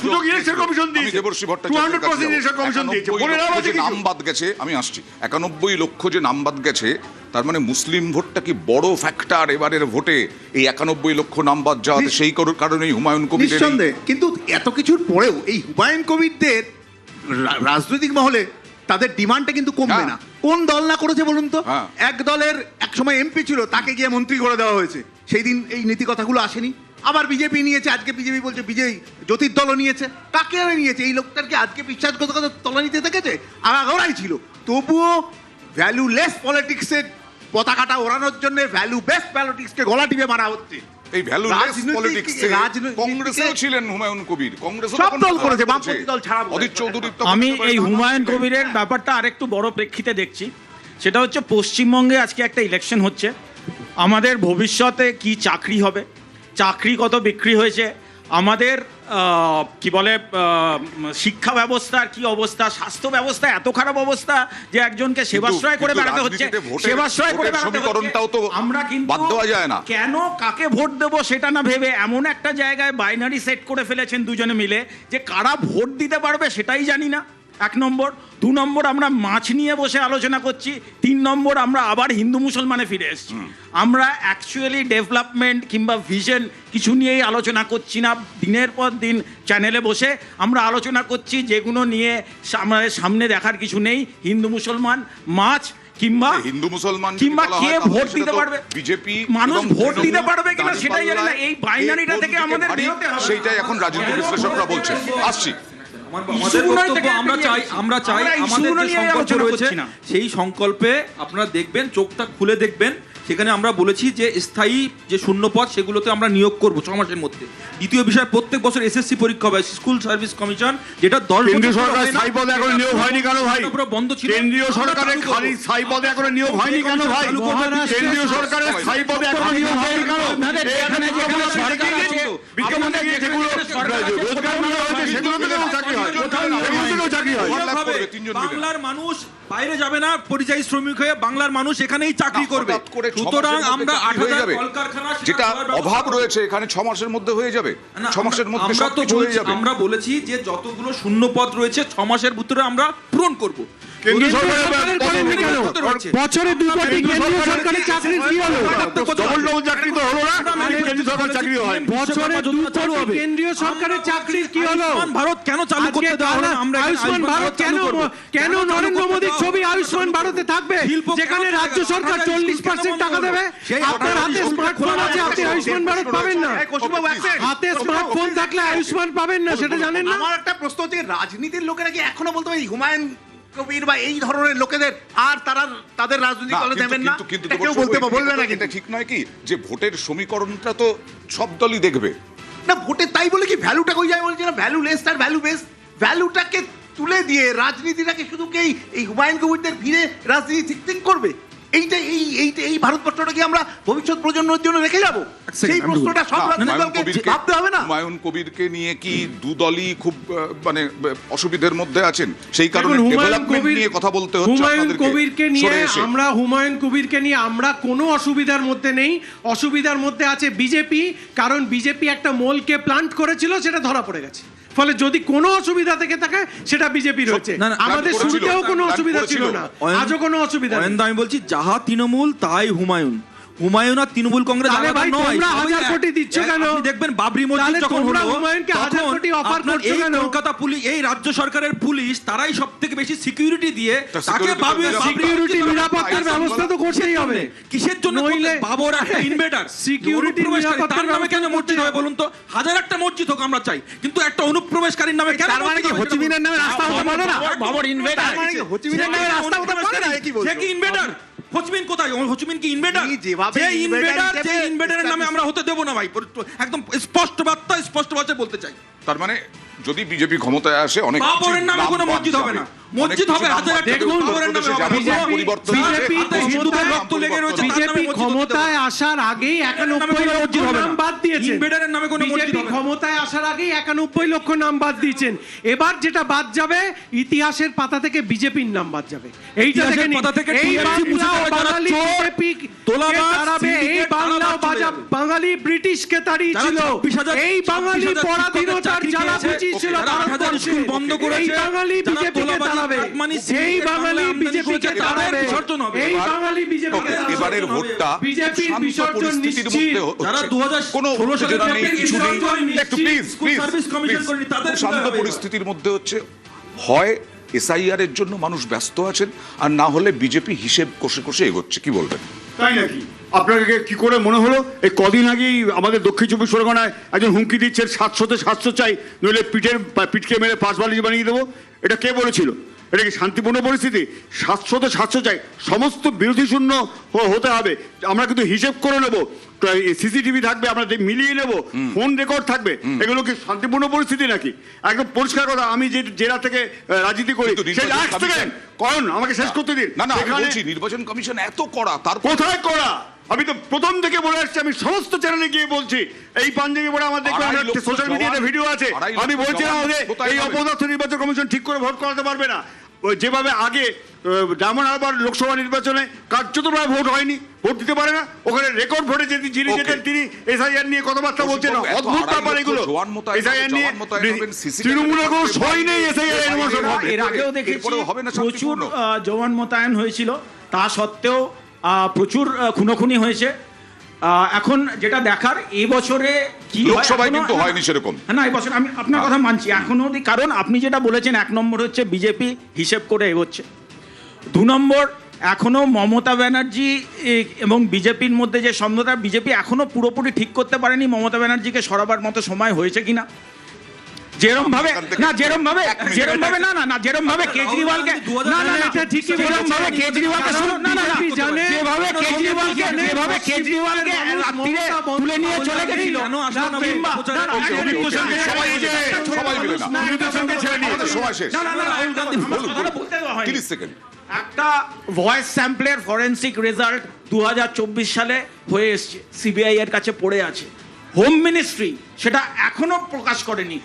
সুযোগ election commission দিয়েছে, 200% election commission দিয়েছে। বলে নাও আছে নাম বাদ গেছে, আমি আসছি, 91 লক্ষ যে নাম বাদ গেছে, তার মানে মুসলিম ভোটটা কি বড় ফ্যাক্টর এবারের ভোটে? এই 91 লক্ষ নাম বাদ যাওয়াতে সেই কারণেই হুমায়ুন কবির নিঃসন্দেহে। কিন্তু এত কিছুর পরেও এই হুমায়ুন কবিরদের রাজনৈতিক মহলে তাদের ডিমান্ডটা কিন্তু কমবে না। কোন দল না করেছে বলুন তো? এক দলের এক সময় এমপি ছিল, তাকে গিয়ে মন্ত্রী করে দেওয়া হয়েছে, সেই দিন এই নীতি কথাগুলো আসেনি। আবার বিজেপি নিয়েছে, আজকে বিজেপি বলছে বিজয়ী জ্যোতির দলও নিয়েছে। কাকে নিয়েছে? এই লোকটার কি আজকে বিশ্বাসঘাতকতা তলানিতে দেখেছে? আগাগোড়াই ছিল। তবুও ভ্যালুলেস পলিটিক্সের পতাকাটা ওড়ানোর জন্য ভ্যালু বেস পলিটিক্সকে গলা টিপে মারা হচ্ছে। এই ভ্যালুলেস পলিটিক্স কংগ্রেসেও ছিলেন হুমায়ুন কবির, কংগ্রেস সব দল করেছে, বামপন্থী দল ছাড়া। অদিত চৌধুরী। আমি এই হুমায়ুন কবিরের ব্যাপারটা আরেকটু বড় প্রেক্ষিতে দেখছি। সেটা হচ্ছে পশ্চিমবঙ্গে আজকে একটা ইলেকশন হচ্ছে, আমাদের ভবিষ্যতে কি চাকরি হবে, চাকরি কত বিক্রি হয়েছে, আমাদের কি বলে শিক্ষা ব্যবস্থার কি অবস্থা, স্বাস্থ্য ব্যবস্থা এত খারাপ অবস্থা যে একজনকে সেবাশ্রয় করে বেড়াতে হচ্ছে, সেবাশ্রয় করে বেড়াতে হচ্ছে। আমরা কিন্তু কেন কাকে ভোট দেবো সেটা না ভেবে এমন একটা জায়গায় বাইনারি সেট করে ফেলেছেন দুজনে মিলে যে কারা ভোট দিতে পারবে সেটাই জানি না। 1 নম্বর। 2 নম্বর, আমরা মাছ নিয়ে বসে আলোচনা করছি। 3 নম্বর, আমরা আবার হিন্দু মুসলমানে ফিরে এসেছি। আমরা অ্যাকচুয়ালি ডেভেলপমেন্ট কিংবা ভিশন কিছু নিয়েই আলোচনা করছি না। দিনের পর দিন চ্যানেলে বসে আমরা আলোচনা করছি যেগুলো নিয়ে আমাদের সামনে দেখার কিছু নেই। হিন্দু মুসলমান, মাছ কিংবা হিন্দু মুসলমান কিংবা কে ভোট দিতে পারবে, বিজেপি মানুষ ভোট দিতে পারবে কিনা সেটাই জানি না। এই বাইনারিটা থেকে আমাদের বেরোতে হবে, সেইটাই এখন রাজনীতি বিশ্লেষকরা বলছে। আসছি, আমরা চাই আমাদের যে সংকল্প রয়েছে সেই সংকল্পে আপনারা দেখবেন, চোখটা খুলে দেখবেন, সেখানে আমরা বলেছি যে স্থায়ী যে শূন্যপদ সেগুলোতে আমরা নিয়োগ করব 6 মাসের মধ্যে। দ্বিতীয় বিষয়, প্রত্যেক বছর এসএসসি পরীক্ষা হবে, স্কুল সার্ভিস কমিশন, যেটা 10 কেন্দ্রীয় সরকার স্থায়ী পদে এখন নিয়োগ হয়নি কেন ভাই? বন্ধ ছিল। কেন্দ্রীয় সরকারের খালি স্থায়ী পদে এখন নিয়োগ হয়নি কেন ভাই? কেন্দ্রীয় সরকারের স্থায়ী পদে এখন নিয়োগ হয়নি কেন? এখানে যেখানে সরকার আছে, বিজ্ঞাপনে গিয়ে যেগুলো রোজগার মেলা হচ্ছে সেগুলোতে কেন চাকরি হয়? সেগুলোতেও চাকরি হয়। বাংলার মানুষ বাইরে যাবে না পরিযায়ী শ্রমিক হয়ে, বাংলার মানুষ এখানেই চাকরি করবে। সুতরাং আমরা 8000 কলকারখানা, যেটা অভাব রয়েছে এখানে 6 মাসের মধ্যে হয়ে যাবে। 6 মাসের মধ্যে সবকিছু হয়ে যাবে। আমরা বলেছি যে যতগুলো শূন্য পদ রয়েছে 6 মাসের ভিতরে আমরা পূরণ করব। কেন্দ্রীয় সরকারের বছরে 2 কোটি কেন্দ্রীয় সরকারের চাকরি কি হলো? ডবল ডবল চাকরি তো হলো না, কেন্দ্রীয় সরকারের চাকরি হয়। বছরে 2 কোটি কেন্দ্রীয় সরকারের চাকরির কি হলো? ভারত কেন চালু করতে দেওয়া হলো? আমরা আয়ুষ্মান ভারত কেন নরেন্দ্র মোদীর ছবি আয়ুষ্মান ভারতে থাকবে, যেখানে রাজ্য সরকার 40% টাকা দেবে? আপনার হাতে স্মার্টফোন আছে, আপনি আয়ুষ্মান ভারত পাবেন না। হাতে স্মার্টফোন থাকলে আয়ুষ্মান পাবেন না, সেটা জানেন না? আমার একটা প্রশ্ন হচ্ছে, রাজনীতির লোকেরা কি এখনো বলতে পারে হুমায়ুন কবির বা এই ধরনের লোকেদের আর তারা তাদের রাজনৈতিক দলে দেবেন না? কেউ বলতে বলবে না, কিন্তু ঠিক নয় কি যে ভোটের সমীকরণটা তো সব দলই দেখবে না। ভোটে তাই বলে কি ভ্যালুটা কই যায়? বলছে না ভ্যালুলেস আর ভ্যালু বেস। ভ্যালুটাকে তুলে দিয়ে রাজনীতিটাকে শুধু এই হুমায়ুন কবিরদের ভিড়ে রাজনীতি ঠিক করবে? এই ভারতবর্ষটা কি আমরা ভবিষ্যৎ প্রজন্মের জন্য রেখে যাব? সেই প্রশ্নটা সব রাজনৈতিক দলকে ভাবতে হবে না? হুমায়ুন কবিরকে নিয়ে কি দু দলই খুব মানে অসুবিধার মধ্যে আছেন? সেই কারণে ডেভেলপমেন্ট নিয়ে কথা বলতে হচ্ছে। হুমায়ুন কবিরকে নিয়ে হুমায়ুন কবিরকে নিয়ে আমরা কোনো অসুবিধার মধ্যে নেই। অসুবিধার মধ্যে আছে বিজেপি, কারণ বিজেপি একটা মোলকে প্লান্ট করেছিল, সেটা ধরা পড়ে গেছে। ফলে যদি কোনো অসুবিধা থেকে থাকে সেটা বিজেপি রয়েছে। আমাদের শুরুতেও কোনো অসুবিধা ছিল না, আজও কোনো অসুবিধা নেই। আমি বলছি যাহা তৃণমূল তাই হুমায়ুন। হুমায়ুন আর তৃণমূল কংগ্রেস ভাই, তোমরা 1000 কোটি দিচ্ছ কেন? আপনি দেখবেন বাবরি মসজিদ যখন হলো, হুমায়ুনকে 1000 কোটি অফার করছো কেন? কলকাতা পুলিশ, এই রাজ্য সরকারের পুলিশ, তারাই সবথেকে বেশি সিকিউরিটি দিয়ে তাকে সিকিউরিটি নিরাপত্তার ব্যবস্থা তো করতেই হবে। কিসের জন্য? বাবর একটা ইনভেডার, সিকিউরিটি নিরাপত্তার নামে কেন মসজিদ হয় বলুন তো? 1000 একটা মসজিদ হোক আমরা চাই, কিন্তু একটা অনুপ্রবেশকারীর নামে কেন? তার মানে কি হো চি মিনের নামে রাস্তা হতে পারে না? বাবর ইনভেডার, হো চি মিনের নামে রাস্তা হতে পারে না? কি বলছো? সে কি ইনভেডার? হোচিমিন কোথায়? হোচিমিন কি ইনভেডার? যে ইনভেডারের নামে আমরা হতে দেব না ভাই। একদম স্পষ্ট বার্তা, স্পষ্ট ভাষায় বলতে চাই। তার মানে যদি বিজেপি ক্ষমতায় আসে, অনেক বাবরের নামে কোনো মসজিদ হবে না। মসজিদ হবে, হাজার একটা দেখুন, খবরের নামে হবে। পরিবর্তন বিজেপি হিন্দুদের রক্ত লেগে রয়েছে, তার নামে বিজেপি মসজিদ হতে ক্ষমতায় হবে। আসার আগেই নামে 91 কোনো লক্ষ মসজিদ হবে না। নাম বাদ দিয়েছেন। ইনভেডারের নামে কোনো মসজিদ বিজেপি হবে না। ক্ষমতায় আসার আগেই 91 লক্ষ নাম বাদ দিয়েছেন। এবার যেটা বাদ যাবে, ইতিহাসের পাতা থেকে বিজেপির নাম বাদ যাবে। এইটা ইতিহাসের দেখে নিন। পাতা থেকে এই TMC মুছে বাংলা দেবে, যারা বাঙালি চোর, বিজেপি তোলাবাজ, তাড়াবে, এই syndicate, বাংলা তারা বাদ চলে যাবে। বাঙালি ব্রিটিশকে তাড়িয়েছিল। যারা 26,000 এই বাঙালি 26,000 পরাধীনতার চাকরি জ্বালা খেয়েছে, বুঝিয়েছিল যারা 8,000 ভারতবর্ষে। স্কুল বন্ধ করেছে, এই বাঙালি যারা বিজেপিকে তোলাবাজি, তাড়াবে। কাটমানি, এই syndicate, বাঙালি আমদানি বিজেপিকে করেছে, তাদের তাড়াবে। বিসর্জন হবে। এই বাঙালি বিজেপিকে তাড়াবে। এবারের ভোটটা বিজেপির শান্ত বিসর্জন পরিস্থিতির নিশ্চিত। মধ্যে হচ্ছে। যারা 2016 কোনো সালে উত্তেজনা নেই, কিছু নেই। একটু প্লিজ স্কুল সার্ভিস কমিশন করেনি, তাদের শান্ত বিরুদ্ধে হবে। পরিস্থিতির মধ্যে হচ্ছে, হয় এসআইআর এর জন্য মানুষ ব্যস্ত আছেন, আর না হলে বিজেপি হিসেব কষে কষে এগোচ্ছে। কি বলবেন? তাই নাকি? আপনাকে কি করে মনে হলো? এই কদিন আগেই আমাদের দক্ষিণ চব্বিশ পরগনায় একজন হুমকি দিচ্ছেন 700-তে 700 চাই, নইলে পিঠকে মেরে পাঁচ বালিশ বানিয়ে দেবো। এটা কে বলেছিল? এটা কি শান্তিপূর্ণ পরিস্থিতি? 700-তে 700 চাই, সমস্ত বিরোধী শূন্য হতে হবে। আমরা কিন্তু হিসেব করে নেবো, সিসিটিভি থাকবে, আমরা মিলিয়ে নেব, ফোন রেকর্ড থাকবে। এগুলো কি শান্তিপূর্ণ পরিস্থিতি নাকি? একদম পরিষ্কার কথা। আমি যে জেলা থেকে রাজনীতি করি, কিন্তু সেই নির্বাচন এক সেকেন্ড করুন, আমাকে শেষ করতে দিন। না না, আমি এখানে- বলছি নির্বাচন কমিশন এত কড়া, তার কোথায় করা? আমি তো প্রথম থেকে বলে আসছি, আমি সমস্ত চ্যানেলে গিয়ে বলছি, এই পাঞ্জাবি পরে আমার দেখবেন 2.5 লক্ষ সোশ্যাল মিডিয়াতে জওয়ান, ভিডিও আছে। 2.5 আমি লক্ষ বলছিলাম জওয়ান যে কোথায় এই পাবে? অপদার্থ নির্বাচন কমিশন ঠিক করে ভোট করাতে পারবে না। ওই যেভাবে আগে ডায়মন্ড হারবার লোকসভা নির্বাচনে কার্যতভাবে ভোট হয়নি, ভোট দিতে পারে না, ওখানে রেকর্ড ভোটে যিনি Okay. যেতেন তিনি এসআইআর নিয়ে কথাবার্তা বলছেন না। এত অদ্ভুত 2.5 ব্যাপার লক্ষ এগুলো। জওয়ান মোতায়েন হবে, এসআইআর নিয়ে জওয়ান মোতায়েন হবেন, CCTV তৃণমূলের কোনো থাকবে, সই নেই এসআইআর এর মধ্যে। এর আগেও দেখেছি এরপরেও হবে না প্রচুর শান্তিপূর্ণ? জওয়ান মোতায়েন হয়েছিল, তা সত্ত্বেও প্রচুর খুনোখুনি হয়েছে। এখন যেটা দেখার এই বছরে কি হয়, লোকসভায় এখনো- কিন্তু হয়নি সেরকম। না, এই বছর আমি আপনার কথা মানছি এখনো অবধি, কারণ আপনি যেটা বলেছেন 1 নম্বর হচ্ছে বিজেপি হিসেব করে এগোচ্ছে, 2 নম্বর এখনো মমতা ব্যানার্জি এবং বিজেপির মধ্যে যে সমঝোতা, বিজেপি এখনো পুরোপুরি ঠিক করতে পারেনি মমতা ব্যানার্জিকে সরাবার মতো সময় হয়েছে কিনা। যেরম ভাবে কেজরিওয়ালকে রাত্রিরে তুলে নিয়ে চলে গেছিল, সবাই মিলে না, আমাদের সময় শেষ। বলুন, বলুন। 30 সেকেন্ড। একটা ভয়েস স্যাম্পলের ফরেন্সিক রেজাল্ট 2024 সালে হয়ে এসছে, সিবিআই এর কাছে পড়ে আছে, হোম মিনিস্ট্রি সেটা এখনো প্রকাশ করেনি।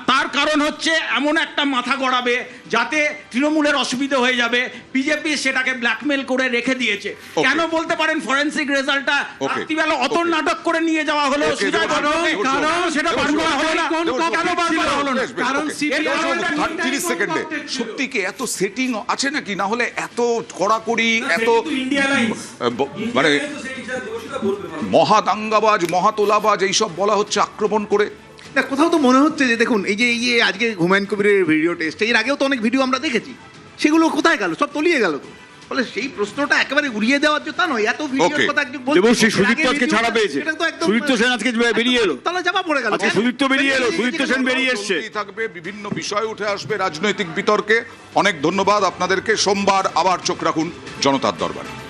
তার কারণ হচ্ছে এমন একটা মাথা গড়াবে যাতে তৃণমূলের অসুবিধা হয়ে যাবে, বিজেপি সেটাকে ব্ল্যাকমেল করে রেখে দিয়েছে। Okay. কেন বলতে পারেন ফরেন্সিক রেজাল্টটা Okay. রাত্রিবেলা অত Okay. নাটক করে নিয়ে যাওয়া হলো, Okay, সুজয় দেবশ্রী, বন্দ্যোপাধ্যায়, দেবশ্রী, কারণ সেটা বার দেবশ্রী, করা হলো না। কোন কেন বার করা হলো না? কারণ CPI 30 সেকেন্ডে সত্যি কি এত সেটিং আছে নাকি? না হলে এত কড়াকড়ি, এত ইন্ডিয়া লাইন্স মানে মহাদাঙ্গাবাজ, মহাতোলাবাজ এইসব বলা হচ্ছে আক্রমণ করে। না, কোথাও তো মনে হচ্ছে যে দেখুন, এই যে আজকে হুমায়ুন কবিরের ভিডিও টেস্ট, এর আগেও তো অনেক ভিডিও আমরা দেখেছি, সেগুলো কোথায় গেল? সব তলিয়ে গেল তো। ফলে সেই প্রশ্নটা একেবারে উড়িয়ে দেওয়ার জন্য তা নয়, এত ভিডিওর Okay. কথা একজন বলছে, এবং সেই এর সুদীপ্ত আগে আজকে ভিডিওটা, ছাড়া পেয়েছে। সেটা তো একদম- সুদীপ্ত সেন আজকে বেরিয়ে এলো। তাহলে চাপা পড়ে গেল। আজকে সুদীপ্ত বেরিয়ে এলো, সুদীপ্ত সেন বেরিয়ে এসছে। চলতেই থাকবে, বিভিন্ন বিষয় উঠে আসবে রাজনৈতিক বিতর্কে। অনেক ধন্যবাদ আপনাদেরকে। সোমবার আবার চোখ রাখুন জনতার দরবারে।